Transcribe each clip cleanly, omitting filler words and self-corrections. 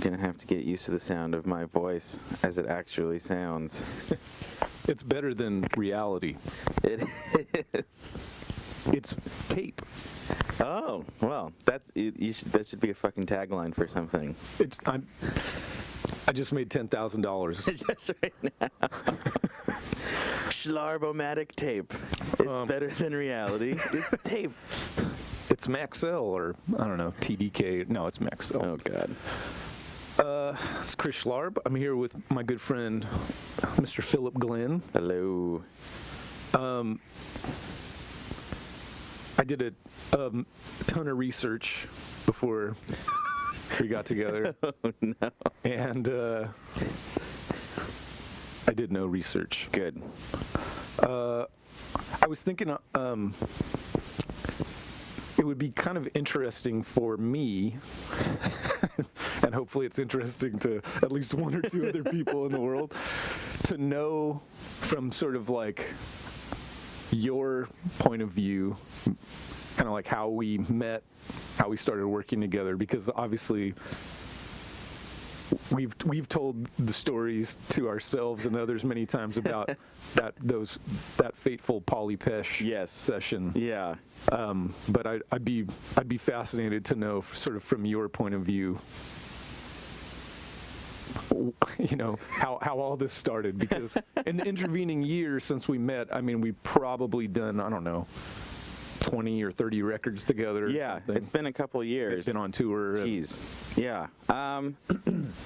gonna have to get used to the sound of my voice as it actually sounds. It's better than reality. It is. It's tape. Oh, well, that should be a fucking tagline for something. I just made $10,000. Just right now. Schlarbomatic tape. It's better than reality. It's tape. It's Maxell, or I don't know, TDK. No, it's Maxell. Oh, God. It's Chris Schlarb. I'm here with my good friend, Mr. Philip Glenn. Hello. I did a ton of research before we got together. Oh, no. And I did no research. Good. I was thinking it would be kind of interesting for me, and hopefully it's interesting to at least one or two other people in the world, to know from sort of like your point of view, kind of like how we met, how we started working together, because obviously we've told the stories to ourselves and others many times about that fateful Polly Pesh session. Yeah. But I'd be fascinated to know, sort of from your point of view, you know, how all this started, because in the intervening years since we met, I mean, we've probably done, I don't know, 20 or 30 records together. Yeah, it's been a couple years. Been on tour. Jeez. Yeah.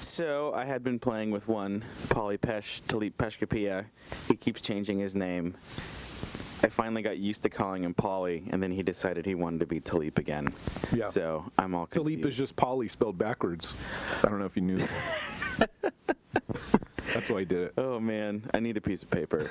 So I had been playing with one, Polly Pesh, Talip Peshkapia. He keeps changing his name. I finally got used to calling him Polly, and then he decided he wanted to be Talip again. Yeah. So I'm all confused. Talip is just Polly spelled backwards. I don't know if you knew that. That's why I did it. Oh, man. I need a piece of paper.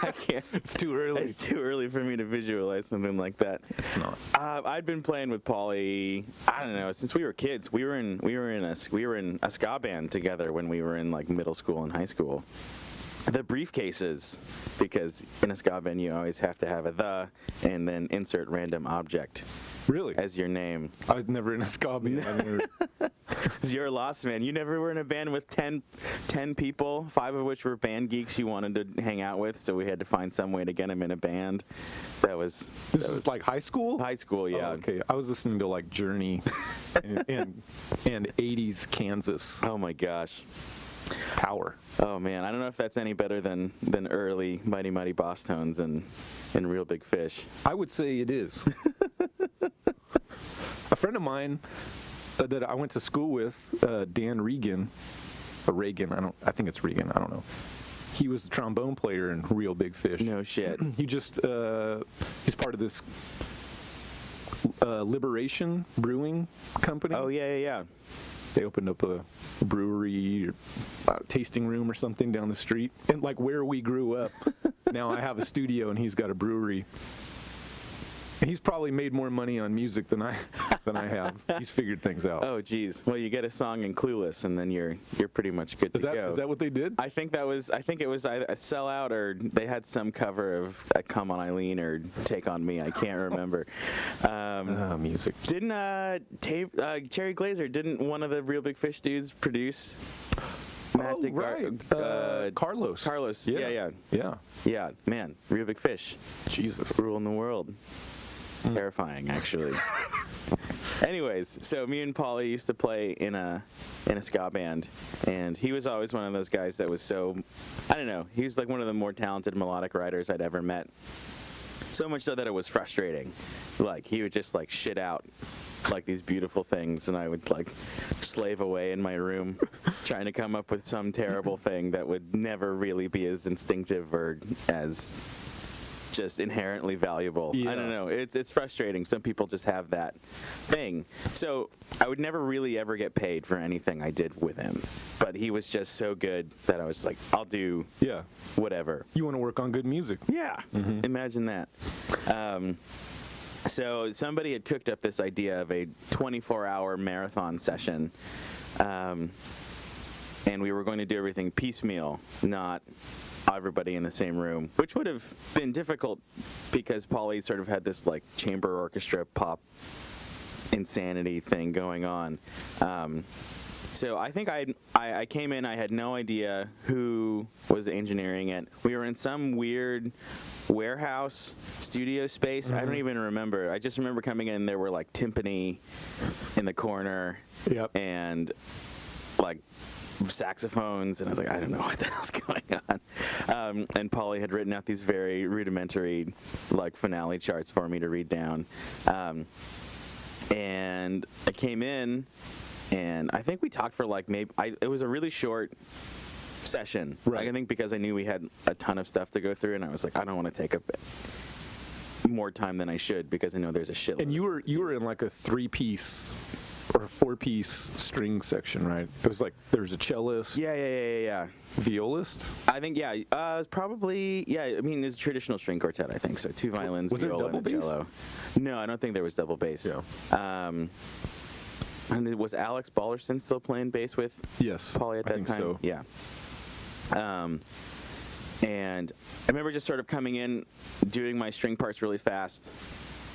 I can't. It's too early. It's too early for me to visualize something like that. It's not. I'd been playing with Polly, I don't know, since we were kids. We were in a ska band together when we were in like middle school and high school. The briefcases, because in a ska band you always have to have a the and then insert random object. Really? As your name. I was never in a ska band. You're lost, man. You never were in a band with 10 people, 5 of which were band geeks you wanted to hang out with, so we had to find some way to get them in a band. This was like high school? High school, yeah. Oh, okay. I was listening to like Journey and 80s Kansas. Oh my gosh. Power. Oh man, I don't know if that's any better than early Mighty Mighty Boss Tones and Real Big Fish. I would say it is. A friend of mine that I went to school with, Dan Regan, or Reagan, I think it's Regan, I don't know. He was the trombone player in Real Big Fish. No shit. He's part of this Liberation Brewing Company. Oh yeah. They opened up a brewery or tasting room or something down the street. And like where we grew up, now I have a studio and he's got a brewery. And he's probably made more money on music than I have. He's figured things out. Oh geez. Well, you get a song in Clueless and then you're pretty much good to go. Is that what they did? I think it was either a Sellout or they had some cover of Come On Eileen or Take On Me. I can't remember. Music. Didn't Cherry Glazer, didn't one of the Real Big Fish dudes produce? Right. Carlos. Carlos. Yeah. Yeah, man. Real Big Fish. Jesus. Ruling the world. Terrifying, actually. Anyways, so me and Polly used to play in a ska band, and he was always one of those guys that was so, I don't know, he was like one of the more talented melodic writers I'd ever met. So much so that it was frustrating. Like, he would just like shit out like these beautiful things, and I would like slave away in my room trying to come up with some terrible thing that would never really be as instinctive or as just inherently valuable. Yeah. I don't know. It's frustrating. Some people just have that thing. So I would never really ever get paid for anything I did with him. But he was just so good that I was like, I'll do whatever. You want to work on good music. Yeah. Mm-hmm. Imagine that. So somebody had cooked up this idea of a 24-hour marathon session. And we were going to do everything piecemeal, not everybody in the same room, which would have been difficult because Polly sort of had this like chamber orchestra pop insanity thing going on. So I think I came in, I had no idea who was engineering it. We were in some weird warehouse studio space. I don't even remember. I just remember coming in, there were like timpani in the corner. Yep. And like saxophones, and I was like, I don't know what the hell's going on. And Polly had written out these very rudimentary like finale charts for me to read down. And I came in, and I think we talked for like it was a really short session. Right. I think because I knew we had a ton of stuff to go through, and I was like, I don't want to take more time than I should because I know there's a shitload. And you were in like a 3-piece or 4-piece string section, right? It was like there's a cellist. Yeah. Violist. I think it was probably I mean it's a traditional string quartet. I think so. 2 violins, Was there viola, double and a bass? cello. No, I don't think there was double bass. Yeah. And was Alex Ballerston still playing bass with Yes. Polly at that I think time? so. Yeah. And I remember just sort of coming in, doing my string parts really fast,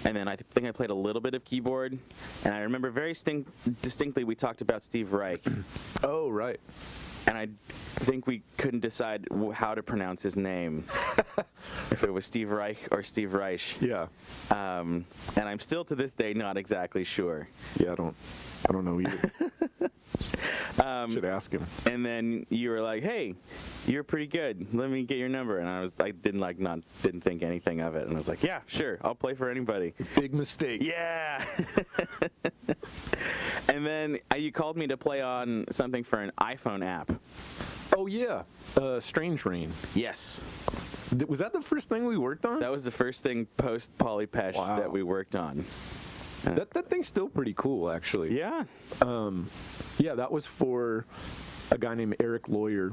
and then I think I played a little bit of keyboard, and I remember very distinctly we talked about Steve Reich, Oh, right. and I think we couldn't decide how to pronounce his name, if it was Steve Reich or Steve Reich. Yeah. And I'm still to this day not exactly sure. Yeah, I don't know either. Should ask him. And then you were like, "Hey, you're pretty good. Let me get your number." And I didn't think anything of it. And I was like, "Yeah, sure. I'll play for anybody." Big mistake. Yeah. And then you called me to play on something for an iPhone app. Oh yeah, Strange Rain. Yes. Was that the first thing we worked on? That was the first thing post Polypesh Wow. that we worked on. That thing's still pretty cool, actually. Yeah. Yeah, that was for a guy named Eric Lawyer,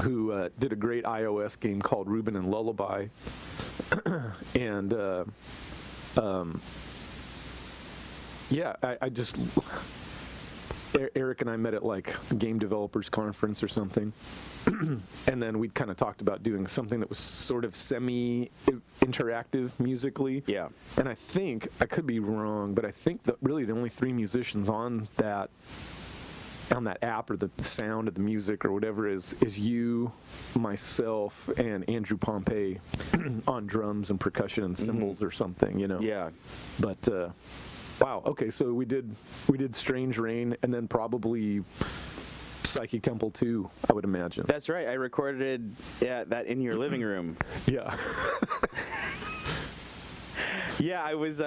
who did a great iOS game called Reuben and Lullaby. And yeah, I just Eric and I met at like a game developers conference or something. And then we kind of talked about doing something that was sort of semi-interactive musically. Yeah. And I think, I could be wrong, but I think that really the only 3 musicians on that app or the sound of the music or whatever is you, myself, and Andrew Pompey on drums and percussion and cymbals or something, you know. Yeah. But wow, okay, so we did Strange Rain and then probably Psychic Temple 2, I would imagine. That's right. I recorded that in your living room. Yeah. Yeah, it was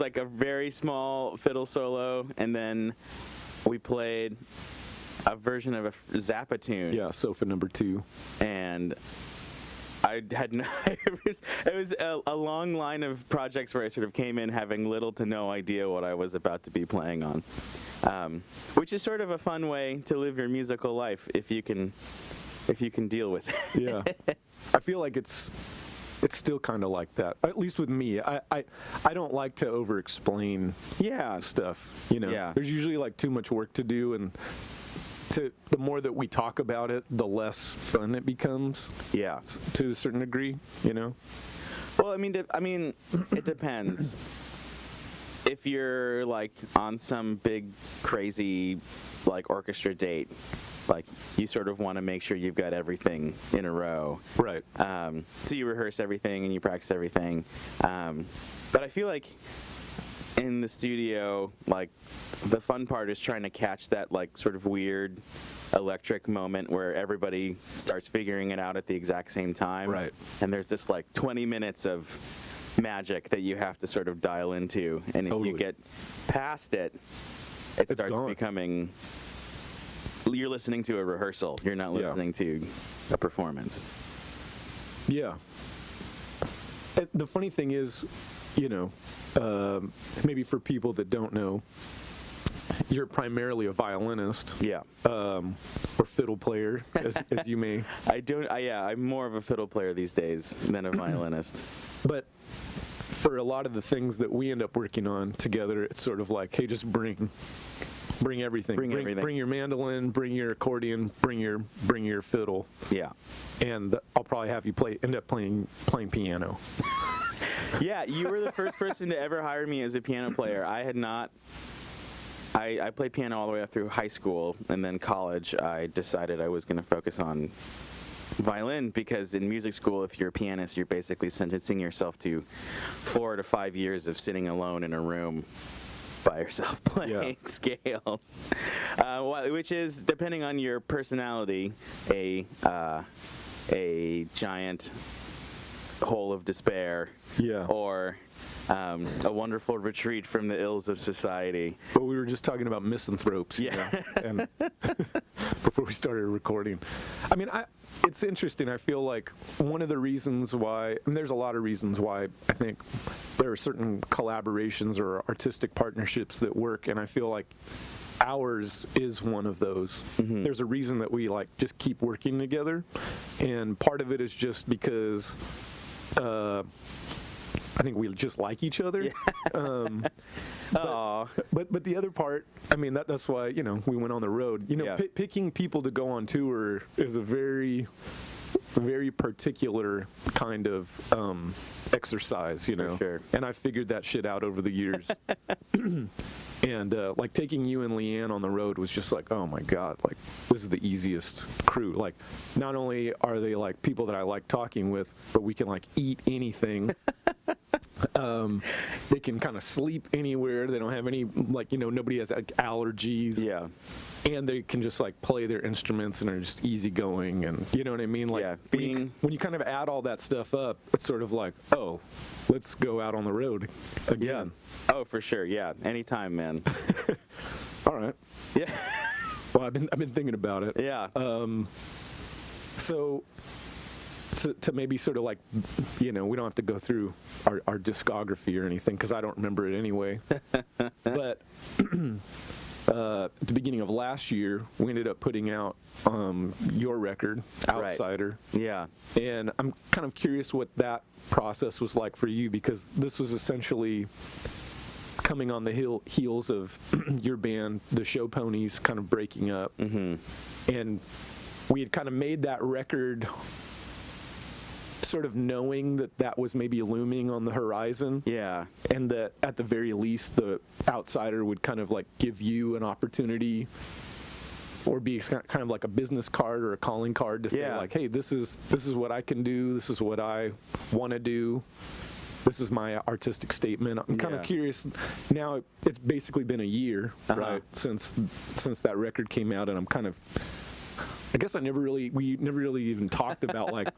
like a very small fiddle solo, and then we played a version of a Zappa tune. Yeah, Sofa number 2. And I had no, it was a long line of projects where I sort of came in having little to no idea what I was about to be playing on, which is sort of a fun way to live your musical life if you can deal with it. Yeah. I feel like it's still kind of like that, at least with me. I don't like to over-explain stuff, you know. Yeah. There's usually like too much work to do, and the more that we talk about it, the less fun it becomes. Yeah. To a certain degree, you know. Well, I mean, it depends. If you're like on some big crazy like orchestra date, like you sort of want to make sure you've got everything in a row. Right. So you rehearse everything and you practice everything. But I feel like in the studio, like the fun part is trying to catch that like sort of weird electric moment where everybody starts figuring it out at the exact same time. Right. And there's this like 20 minutes of magic that you have to sort of dial into, and if Totally. you get past it, it starts gone. becoming, you're listening to a rehearsal, you're not listening to a performance. Yeah. The funny thing is, you know, maybe for people that don't know, you're primarily a violinist. Yeah. Or fiddle player, as you may. I'm more of a fiddle player these days than a violinist. But for a lot of the things that we end up working on together, it's sort of like, hey, just bring everything. Bring everything. Bring your mandolin, bring your accordion, bring your fiddle. Yeah. And I'll probably have you end up playing piano. Yeah, you were the first person to ever hire me as a piano player. I I played piano all the way up through high school, and then college I decided I was going to focus on violin, because in music school, if you're a pianist, you're basically sentencing yourself to 4 to 5 years of sitting alone in a room by yourself playing scales, which is, depending on your personality, a giant hole of despair, or a wonderful retreat from the ills of society. But we were just talking about misanthropes, and before we started recording. I mean, it's interesting. I feel like one of the reasons why, and there's a lot of reasons why I think there are certain collaborations or artistic partnerships that work, and I feel like ours is one of those. Mm-hmm. There's a reason that we like just keep working together, and part of it is just because I think we just like each other. Yeah. But the other part, I mean, that's why, we went on the road. Picking people to go on tour is a very, very particular kind of exercise, For sure. And I figured that shit out over the years. And like taking you and Leanne on the road was just like, oh my God, like this is the easiest crew. Like not only are they like people that I like talking with, but we can like eat anything. They can kind of sleep anywhere. They don't have any, like, nobody has like allergies. Yeah. And they can just like play their instruments and are just easygoing, and you know what I mean? Like when you kind of add all that stuff up, it's sort of like, oh, let's go out on the road again. Yeah. Oh, for sure. Yeah. Anytime, man. All right. Yeah. Well, I've been thinking about it. Yeah. So to maybe sort of like, we don't have to go through our discography or anything, because I don't remember it anyway. But at the beginning of last year, we ended up putting out your record, Outsider. Right. Yeah. And I'm kind of curious what that process was like for you, because this was essentially coming on the heels of your band, the Show Ponies, kind of breaking up. Mm-hmm. And we had kind of made that record sort of knowing that was maybe looming on the horizon. Yeah. And that at the very least, the Outsider would kind of like give you an opportunity, or be kind of like a business card or a calling card to say like, hey, this is what I can do. This is what I want to do. This is my artistic statement. I'm kind of curious. Now it's basically been a year, right, since that record came out, and I'm kind of, I guess we never really even talked about like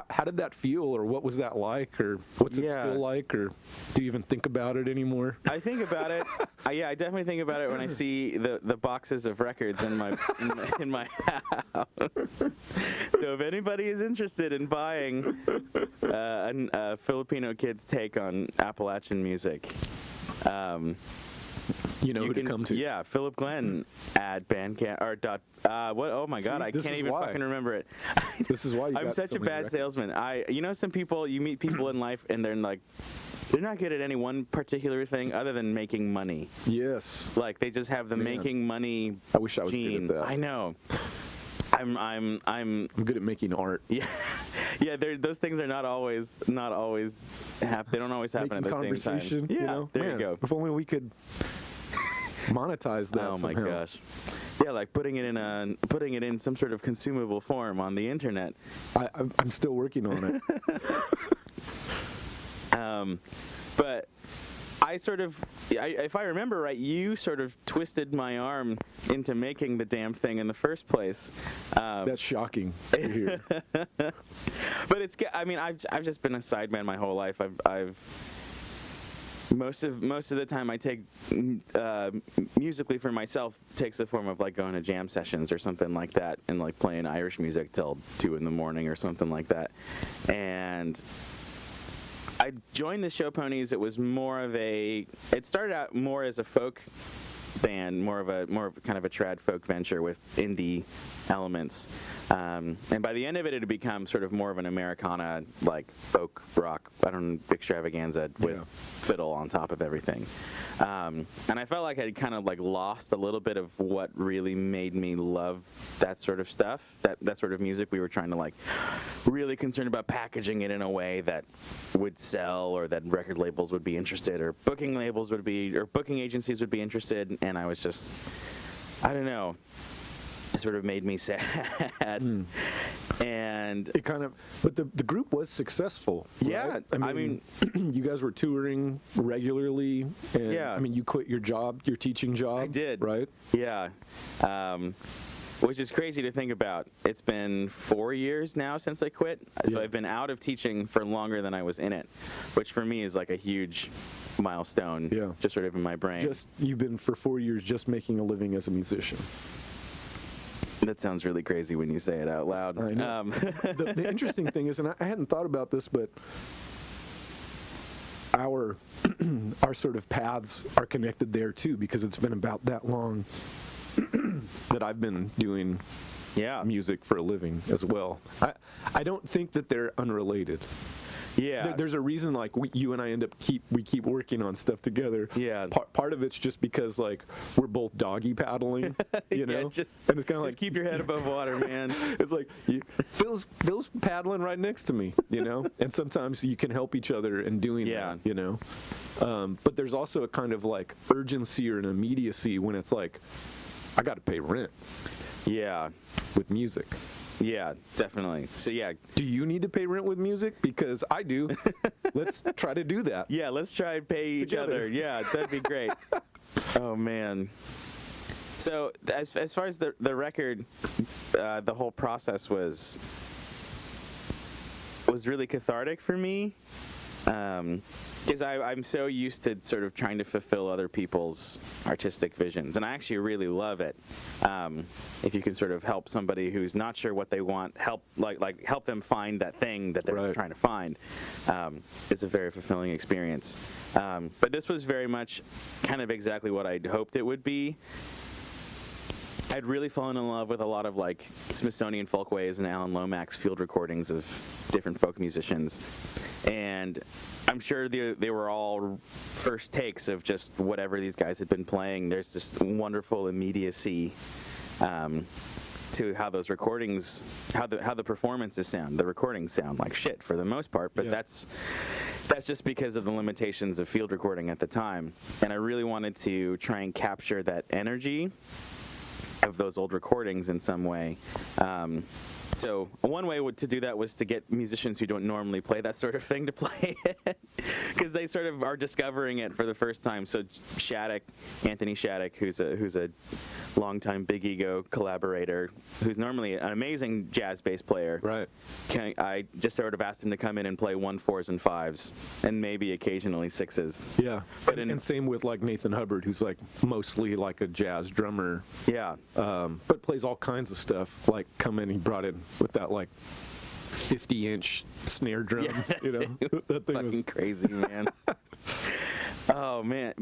how did that feel, or what was that like, or what's it still like, or do you even think about it anymore? I think about it. I definitely think about it when I see the boxes of records in my house. So if anybody is interested in buying a Filipino kid's take on Appalachian music, you know who to come to. Yeah, Philip Glenn at Bandcamp or dot. What? Oh my God, I can't even fucking remember it. This is why I'm such a bad salesman. Some people, you meet people in life and they're like, they're not good at any one particular thing other than making money. Yes. Like they just have the making money. I wish I was good at that. I know. I'm good at making art. Yeah, yeah. Those things are not always happen. They don't always happen making at the same time. Yeah, there you go. If only we could monetize that. Oh my somehow. gosh. Yeah, like putting it in some sort of consumable form on the internet. I'm still working on it. But if I remember right, you sort of twisted my arm into making the damn thing in the first place. That's shocking to hear. But I've just been a sideman my whole life. I've most of the time I take musically for myself takes the form of like going to jam sessions or something like that, and like playing Irish music till 2 a.m. or something like that. And I joined the Show Ponies. It started out more as a folk band, more of a kind of a trad folk venture with indie elements. And by the end of it, it had become sort of more of an Americana, like folk rock, extravaganza with fiddle on top of everything. And I felt like I'd kind of like lost a little bit of what really made me love that sort of stuff, that sort of music. We were trying to like really concerned about packaging it in a way that would sell, or that record labels would be interested, or booking agencies would be interested. and I was just, I don't know, it sort of made me sad. And it kind of, but the group was successful. Yeah, right? I mean, you guys were touring regularly, and Yeah. I mean, you quit your job, your teaching job. I did. Right? Yeah. Which is crazy to think about. It's been 4 years now since I quit. So Yeah. I've been out of teaching for longer than I was in it, which for me is like a huge milestone. Yeah. Just sort of in my brain. You've been for 4 years just making a living as a musician. That sounds really crazy when you say it out loud. I know. The interesting thing is, and I hadn't thought about this, but our sort of paths are connected there too, because it's been about that long that I've been doing Yeah. music for a living as well. I don't think that they're unrelated. Yeah. There's a reason, like, you and I keep working on stuff together. Yeah. Part of it's just because, like, we're both doggy paddling, you know? Yeah, just, and it's kind of just like, keep your head above water, man. it's like, Phil's paddling right next to me, you know? And sometimes you can help each other in doing Yeah. that, you know? But there's also a kind of, like, urgency or an immediacy when it's like, I got to pay rent Yeah. with music. Yeah, definitely. So yeah. Do you need to pay rent with music? Because I do. Let's try to do that. Yeah, let's try and pay each Together. other. Yeah, that'd be great. Oh man. So as far as the record, the whole process was really cathartic for me, because I'm so used to sort of trying to fulfill other people's artistic visions, and I actually really love it. If you can sort of help somebody who's not sure what they want, help them find that thing that they're Right. trying to find, it's a very fulfilling experience. But this was very much kind of exactly what I'd hoped it would be. I'd really fallen in love with a lot of like Smithsonian Folkways and Alan Lomax field recordings of different folk musicians, and I'm sure they were all first takes of just whatever these guys had been playing. There's this wonderful immediacy to how those recordings, how the performances sound. The recordings sound like shit for the most part, but Yeah. that's just because of the limitations of field recording at the time. And I really wanted to try and capture that energy of those old recordings in some way. So one way to do that was to get musicians who don't normally play that sort of thing to play it, because they sort of are discovering it for the first time. So Shattuck, Anthony Shattuck, who's a longtime Big Ego collaborator, who's normally an amazing jazz bass player. Right. I just sort of asked him to come in and play 1/4s and 5s, and maybe occasionally 6s. Yeah. But And same with, like, Nathan Hubbard, who's, like, mostly like a jazz drummer, Yeah. but plays all kinds of stuff. Like, come in, he brought in with that, like, 50-inch snare drum, Yeah. you know? That thing Fucking was crazy, man. Oh man,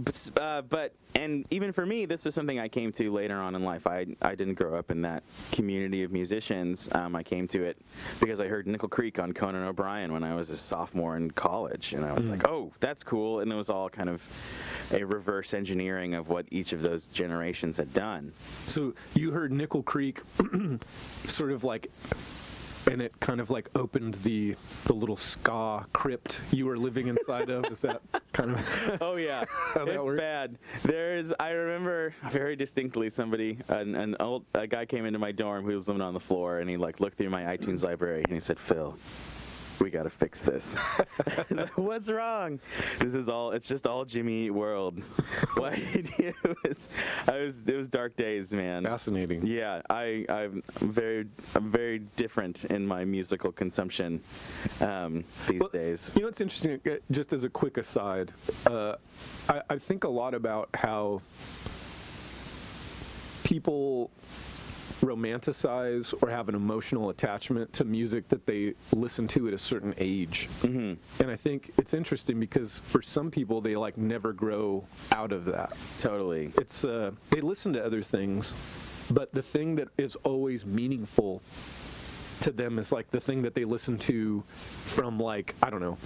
but and even for me, this was something I came to later on in life. I didn't grow up in that community of musicians. I came to it because I heard Nickel Creek on Conan O'Brien when I was a sophomore in college, and I was like, oh, that's cool. And it was all kind of a reverse engineering of what each of those generations had done. So you heard Nickel Creek sort of like, and it kind of like opened the little Ska Crypt you were living inside of. Is that kind of Oh yeah, how that it's works? bad. I remember very distinctly a guy came into my dorm who was living on the floor, and he like looked through my iTunes library and he said, "Phil, we gotta fix this." What's wrong? It's just all Jimmy Eat World. What it was dark days, man. Fascinating. Yeah, I'm very different in my musical consumption these days. You know what's interesting, just as a quick aside, I think a lot about how people romanticize or have an emotional attachment to music that they listen to at a certain age. Mm-hmm. And I think it's interesting because for some people, they like never grow out of that. Totally. It's they listen to other things, but the thing that is always meaningful to them is like the thing that they listen to from, like, I don't know,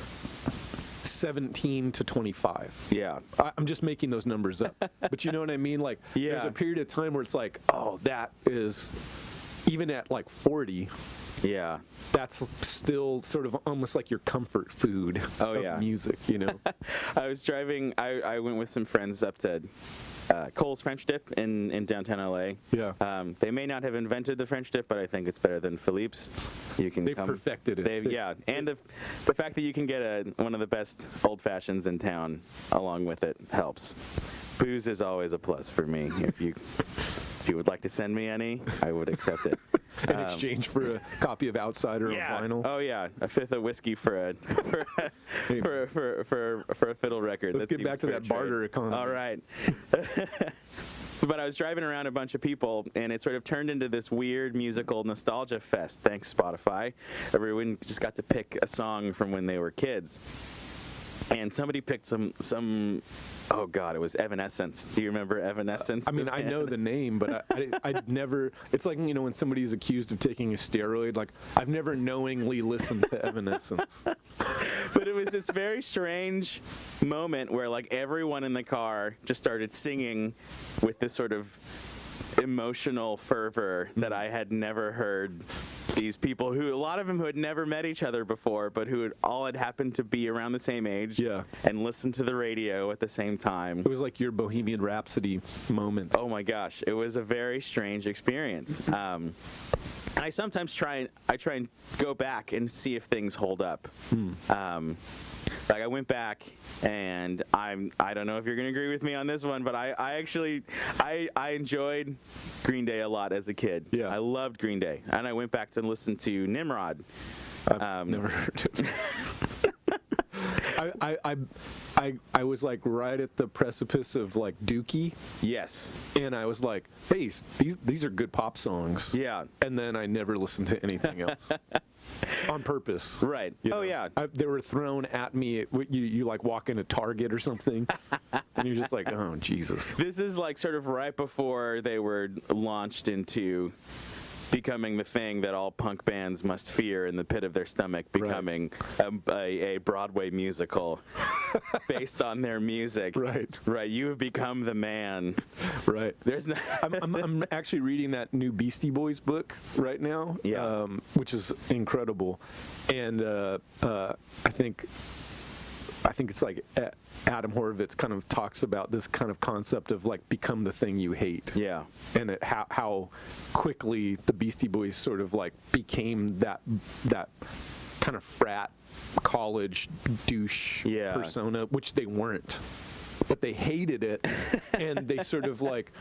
17 to 25. Yeah. I'm just making those numbers up. But you know what I mean? Like, Yeah. there's a period of time where it's like, oh, that is, even at like 40, Yeah. that's still sort of almost like your comfort food Oh, of yeah. music, you know? I was driving. I went with some friends up to Cole's French Dip in downtown LA. Yeah. They may not have invented the French Dip, but I think it's better than Philippe's. They've perfected it. Yeah, and the fact that you can get one of the best old fashions in town along with it helps. Booze is always a plus for me. If you would like to send me any, I would accept it. In exchange for a copy of Outsider on vinyl. Oh yeah, a fifth of whiskey for a fiddle record. Let's get back to that barter economy. All right. But I was driving around a bunch of people, and it sort of turned into this weird musical nostalgia fest. Thanks, Spotify. Everyone just got to pick a song from when they were kids. And somebody picked some oh God, it was Evanescence. Do you remember Evanescence? I mean, I know the name, but I'd never, it's like, you know, when somebody's accused of taking a steroid, like, I've never knowingly listened to Evanescence. But it was this very strange moment where, like, everyone in the car just started singing with this sort of emotional fervor that I had never heard. These people who, a lot of them who had never met each other before, but who all had happened to be around the same age and listen to the radio at the same time. It was like your Bohemian Rhapsody moment. Oh my gosh, it was a very strange experience. I sometimes try and go back and see if things hold up. Like I went back, and I don't know if you're gonna agree with me on this one, but I actually enjoyed Green Day a lot as a kid. Yeah, I loved Green Day, and I went back to listen to Nimrod. I've never heard it. I was like right at the precipice of like Dookie. Yes. And I was like, hey, these are good pop songs. Yeah. And then I never listened to anything else. On purpose. Right. You know? Yeah. They were thrown at me. You like walk into Target or something, and you're just like, oh, Jesus. This is like sort of right before they were launched into becoming the thing that all punk bands must fear in the pit of their stomach, becoming a Broadway musical based on their music. Right. Right. You have become the man. Right. There's no I'm actually reading that new Beastie Boys book right now, which is incredible, and I think it's like Adam Horovitz kind of talks about this kind of concept of like become the thing you hate. Yeah. And how quickly the Beastie Boys sort of like became that kind of frat college douche persona, which they weren't. But they hated it, and they sort of like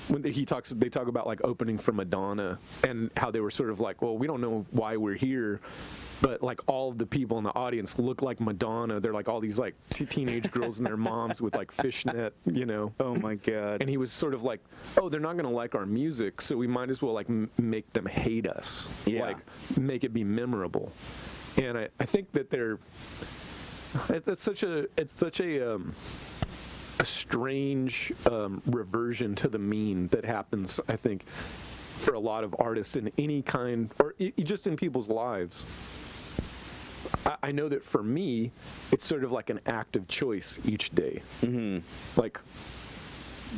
when they talk about like opening for Madonna and how they were sort of like, well, we don't know why we're here, but like all of the people in the audience look like Madonna. They're like all these like teenage girls and their moms with like fishnet, you know. Oh my God. And he was sort of like, oh, they're not gonna like our music, so we might as well like make them hate us, like make it be memorable. And I think that it's such a strange reversion to the mean that happens, I think, for a lot of artists in any kind, or just in people's lives. I know that for me, it's sort of like an act of choice each day. Mm-hmm. Like,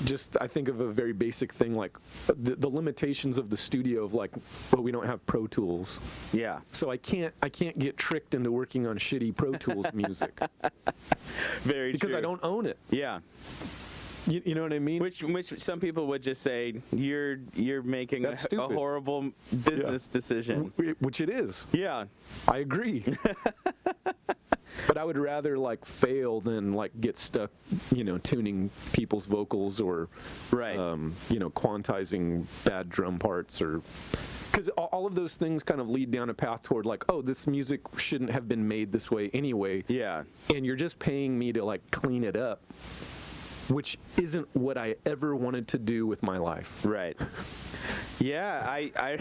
just I think of a very basic thing, like the limitations of the studio of like, well, we don't have Pro Tools. Yeah. So I can't get tricked into working on shitty Pro Tools music. Very because true. I don't own it. Yeah. You know what I mean? Which some people would just say you're making a horrible business decision. Which it is. Yeah. I agree. But I would rather like fail than like get stuck, you know, tuning people's vocals or, you know, quantizing bad drum parts, or because all of those things kind of lead down a path toward like, oh, this music shouldn't have been made this way anyway. Yeah. And you're just paying me to like clean it up, which isn't what I ever wanted to do with my life. Right. Yeah, I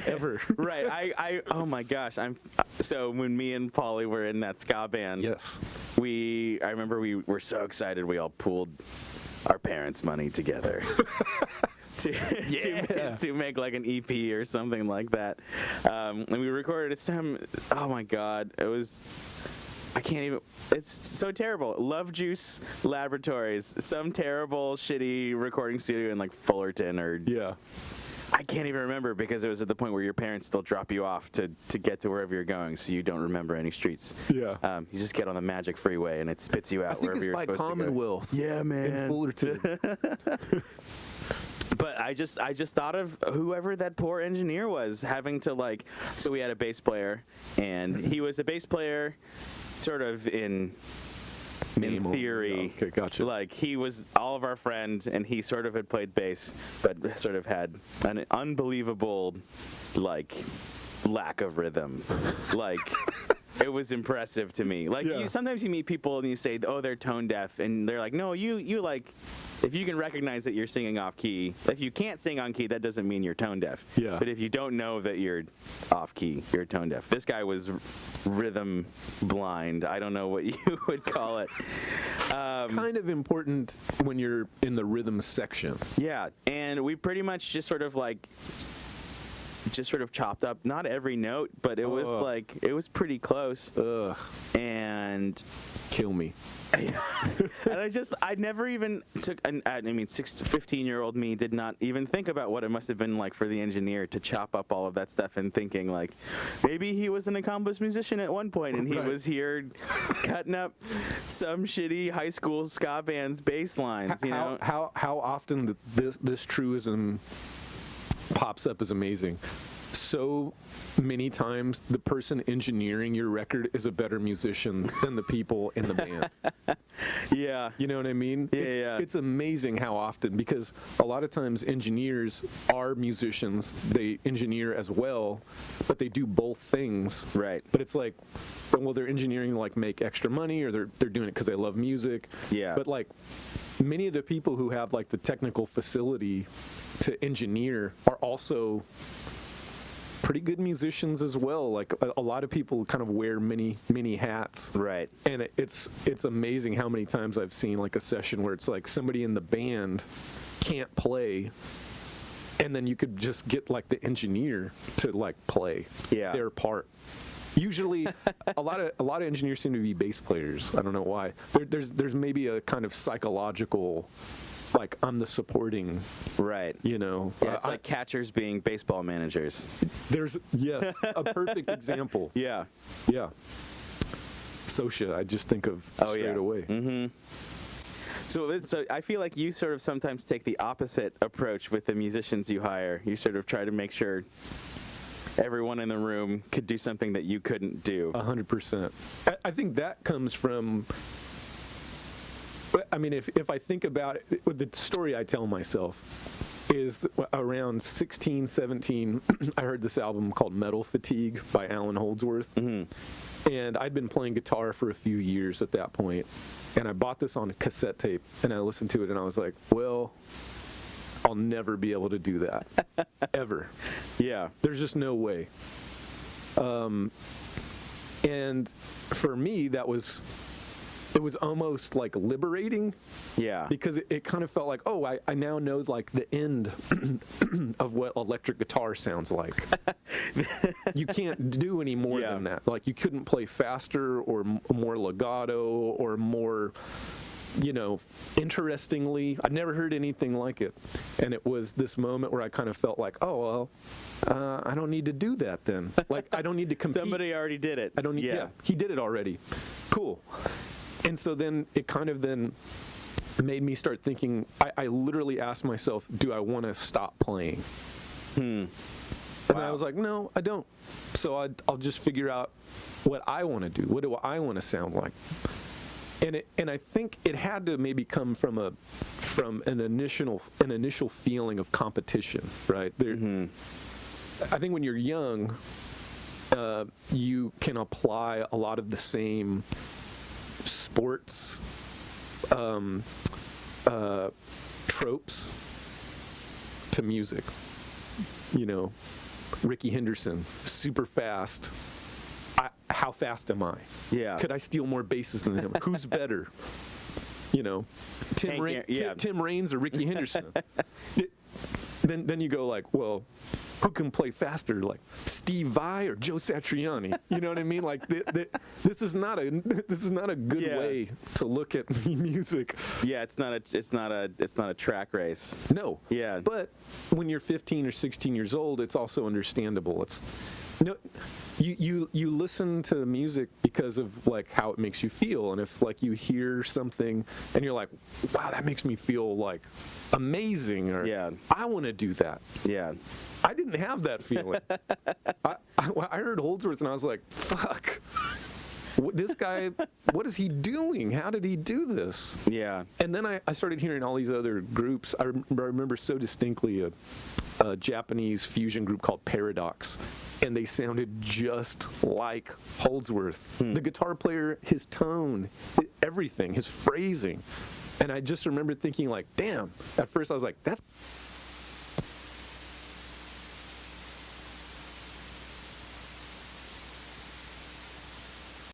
ever. Right. I oh my gosh. So when me and Paulie were in that ska band, yes. I remember we were so excited we all pooled our parents' money together. to make like an EP or something like that. And we recorded some, oh my God, it was I can't even. It's so terrible. Love Juice Laboratories, some terrible, shitty recording studio in like Fullerton or. Yeah. I can't even remember because it was at the point where your parents still drop you off to get to wherever you're going, so you don't remember any streets. Yeah. You just get on the Magic Freeway and it spits you out wherever you're supposed to go. I think it's by Commonwealth. Yeah, man. In Fullerton. But I just thought of whoever that poor engineer was having to like. So we had a bass player, and he was a bass player, sort of in theory. Okay, gotcha. Like he was all of our friends, and he sort of had played bass, but sort of had an unbelievable like lack of rhythm. Like. It was impressive to me. Like sometimes you meet people and you say, "Oh, they're tone deaf," and they're like, "No, you like, if you can recognize that you're singing off key. If you can't sing on key, that doesn't mean you're tone deaf. Yeah. But if you don't know that you're off key, you're tone deaf." This guy was rhythm blind. I don't know what you would call it. Kind of important when you're in the rhythm section. Yeah, and we pretty much just sort of chopped up, not every note, but it was like, it was pretty close. Ugh. And kill me. And I never even took, 15-year-old me did not even think about what it must have been like for the engineer to chop up all of that stuff and thinking like, maybe he was an accomplished musician at one point and he was here cutting up some shitty high school ska band's bass lines, you know? How often this truism pops up is amazing. So many times the person engineering your record is a better musician than the people in the band. Yeah. You know what I mean? It's amazing how often, because a lot of times engineers are musicians. They engineer as well, but they do both things. Right. But it's like, well, they're engineering to like make extra money, or they're doing it because they love music. Yeah. But like many of the people who have like the technical facility to engineer are also pretty good musicians as well. Like a lot of people kind of wear many hats. Right. And it's amazing how many times I've seen like a session where it's like somebody in the band can't play, and then you could just get like the engineer to like play their part. Usually, a lot of engineers seem to be bass players. I don't know why. There's maybe a kind of psychological, like, I'm the supporting, right? You know, yeah, it's like catchers being baseball managers. There's a perfect example. Yeah. Sosha, I just think of straight away. Mm-hmm. So I feel like you sort of sometimes take the opposite approach with the musicians you hire. You sort of try to make sure everyone in the room could do something that you couldn't do. 100%. I think that comes from, I mean, if I think about it, the story I tell myself is around 16, 17, I heard this album called Metal Fatigue by Alan Holdsworth. Mm-hmm. And I'd been playing guitar for a few years at that point. And I bought this on a cassette tape, and I listened to it, and I was like, well, I'll never be able to do that. Ever. Yeah. There's just no way. And for me, it was almost like liberating. Yeah. Because it kind of felt like, oh, I now know like the end of what electric guitar sounds like. You can't do any more than that. Like you couldn't play faster or more legato or more, you know, interestingly. I'd never heard anything like it. And it was this moment where I kind of felt like, oh, well, I don't need to do that then. Like, I don't need to compete. Somebody already did it. I don't need, he did it already. Cool. And so then it kind of then made me start thinking, I literally asked myself, do I want to stop playing? And I was like, no, I don't. So I'll just figure out what I want to do. What do I want to sound like? And I think it had to maybe come from an initial feeling of competition, right? I think when you're young, you can apply a lot of the same sports tropes to music. You know, Ricky Henderson, super fast. How fast am I? Yeah. Could I steal more bases than him? Who's better? You know, Tim Raines or Ricky Henderson. then you go like, well, who can play faster, like Steve Vai or Joe Satriani? You know what I mean? Like this is not a good way to look at music. Yeah, it's not a track race. No. Yeah. But when you're 15 or 16 years old, it's also understandable. You listen to music because of like how it makes you feel, and if like you hear something and you're like, wow, that makes me feel like amazing, or I want to do that. Yeah. I didn't have that feeling. I heard Holdsworth and I was like, fuck. This guy, what is he doing? How did he do this? Yeah. And then I started hearing all these other groups. I remember so distinctly a Japanese fusion group called Paradox, and they sounded just like Holdsworth. The guitar player, his tone, everything, his phrasing. And I just remember thinking like, damn, at first I was like, that's